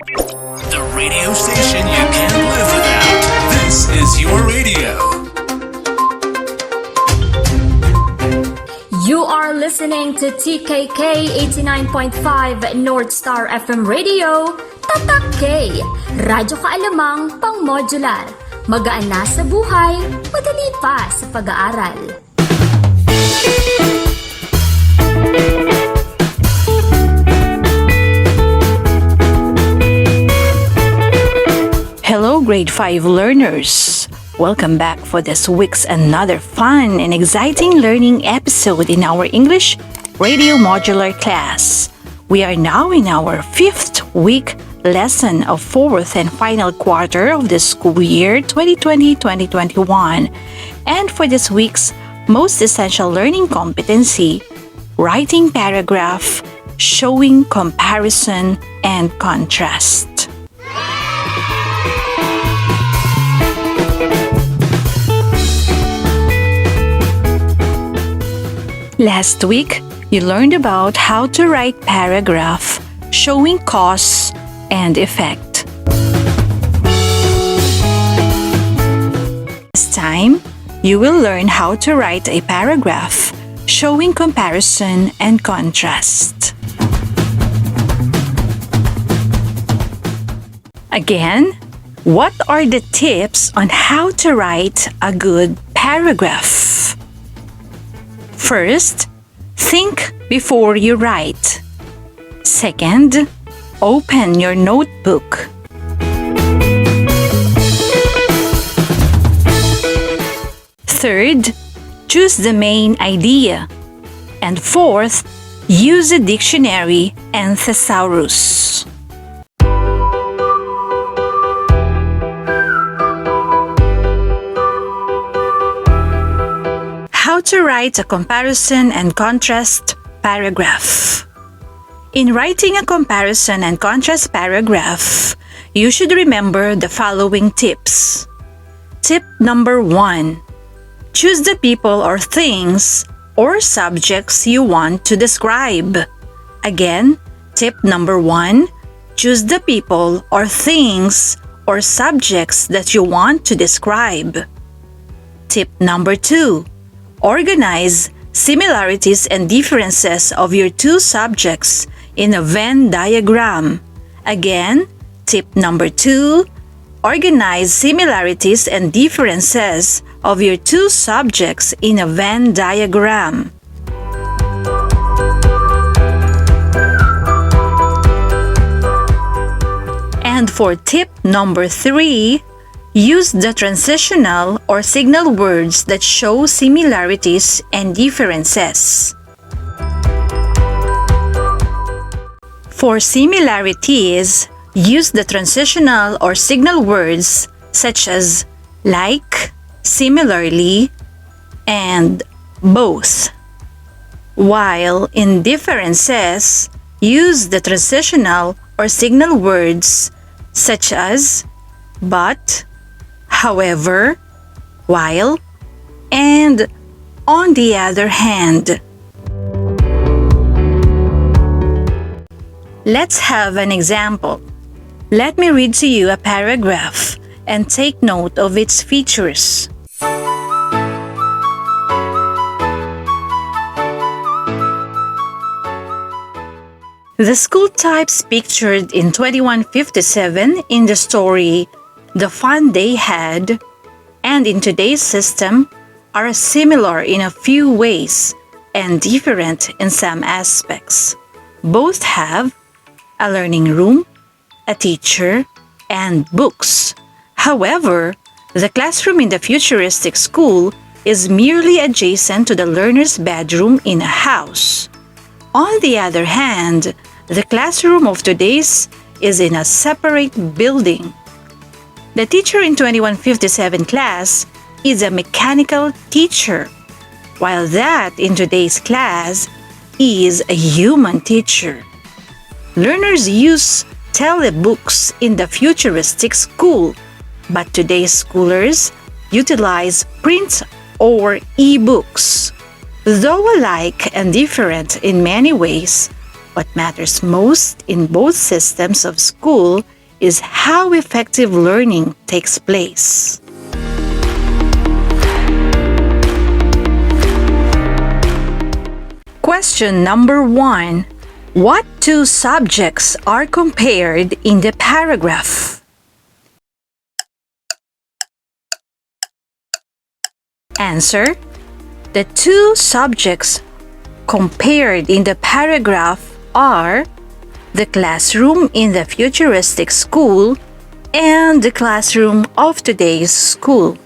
The radio station you can't live without. This is your radio. You are listening to TKK 89.5 North Star FM Radio, Tatak K, Radyo Kaalamang Pang-Modular. Magaan na sa buhay, madali pa sa pag-aaral. Hello, Grade 5 learners! Welcome back for this week's another fun and exciting learning episode in our English Radio Modular class. We are now in our 5th week lesson of 4th and final quarter of the school year 2020-2021. And for this week's most essential learning competency, writing paragraph, showing comparison and contrast. Last week, you learned about how to write paragraph showing cause and effect. This time, you will learn how to write a paragraph showing comparison and contrast. Again, what are the tips on how to write a good paragraph? First, think before you write. Second, open your notebook. Third, choose the main idea. And fourth, use a dictionary and thesaurus. How to write a comparison and contrast paragraph. In writing a comparison and contrast paragraph, you should remember the following tips. Tip number 1. Choose the people or things or subjects you want to describe. Again, tip number 1. Choose the people or things or subjects that you want to describe. Tip number 2. Organize similarities and differences of your two subjects in a Venn diagram. Again, tip number 2. Organize similarities and differences of your two subjects in a Venn diagram. And for tip number 3, use the transitional or signal words that show similarities and differences. For similarities, use the transitional or signal words such as like, similarly, and both. While in differences, use the transitional or signal words such as but, however, while, and on the other hand. Let's have an example. Let me read to you a paragraph and take note of its features. The school types pictured in 2157 in the story The Fun They Had and in today's system are similar in a few ways and different in some aspects. Both have a learning room, a teacher, and books. However, the classroom in the futuristic school is merely adjacent to the learner's bedroom in a house. On the other hand, the classroom of today's is in a separate building. The teacher in 2157 class is a mechanical teacher, while that in today's class is a human teacher. Learners use telebooks in the futuristic school, but today's schoolers utilize print or e-books. Though alike and different in many ways, What matters most in both systems of school is how effective learning takes place. Question number 1. What two subjects are compared in the paragraph? Answer. The two subjects compared in the paragraph are the classroom in the futuristic school and the classroom of today's school.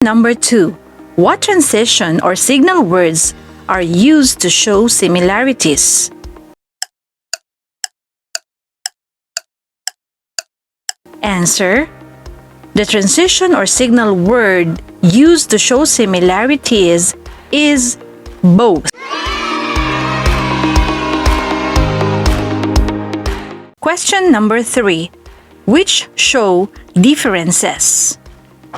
Number 2. What transition or signal words are used to show similarities? Answer. The transition or signal word used to show similarities is both. Question number 3. Which show differences?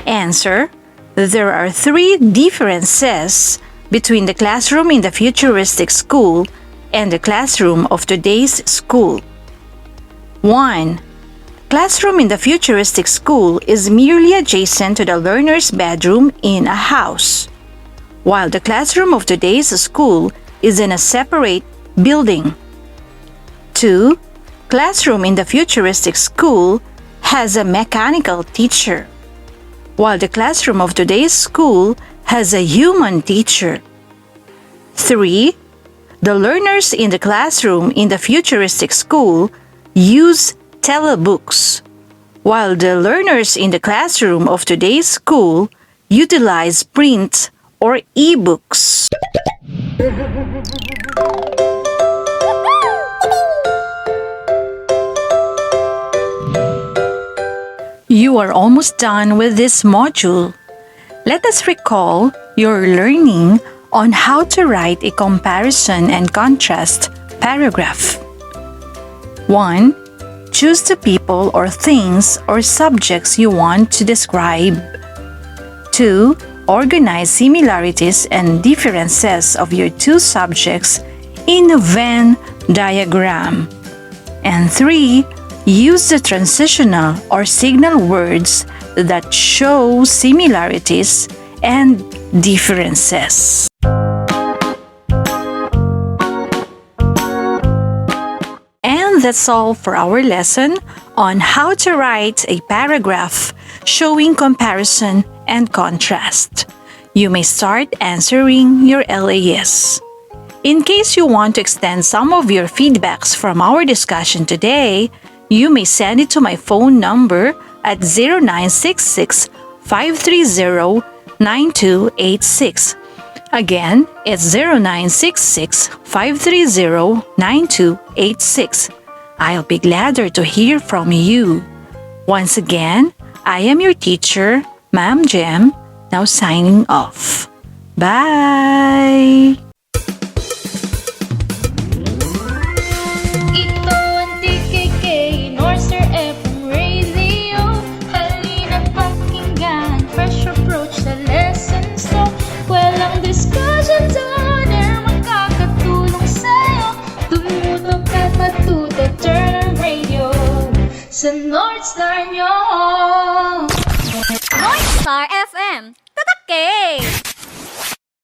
Answer. There are 3 differences between the classroom in the futuristic school and the classroom of today's school. 1. Classroom in the futuristic school is merely adjacent to the learner's bedroom in a house, while the classroom of today's school is in a separate building. 2. Classroom in the futuristic school has a mechanical teacher, while the classroom of today's school has a human teacher. 3. The learners in the classroom in the futuristic school use telebooks, while the learners in the classroom of today's school utilize print or e-books. You are almost done with this module. Let us recall your learning on how to write a comparison and contrast paragraph. 1. Choose the people or things or subjects you want to describe. 2. Organize similarities and differences of your two subjects in a Venn diagram. And 3. Use the transitional or signal words that show similarities and differences. And that's all for our lesson on how to write a paragraph showing comparison and contrast. You may start answering your LAS. In case you want to extend some of your feedbacks from our discussion today, you may send it to my phone number at 0966-530-9286. Again, it's 0966-530-9286. I'll be gladder to hear from you. Once again, I am your teacher, Ma'am Jem, now signing off. Bye! Ito ang TKK, Northstar FM Radio. Halina't pakinggan, fresh approach sa lessons to. Walang discussion on air, makakatulong sa'yo. Tumutok at matuto, turn on radio sa Northstar nyo. Northstar FM. Tatak!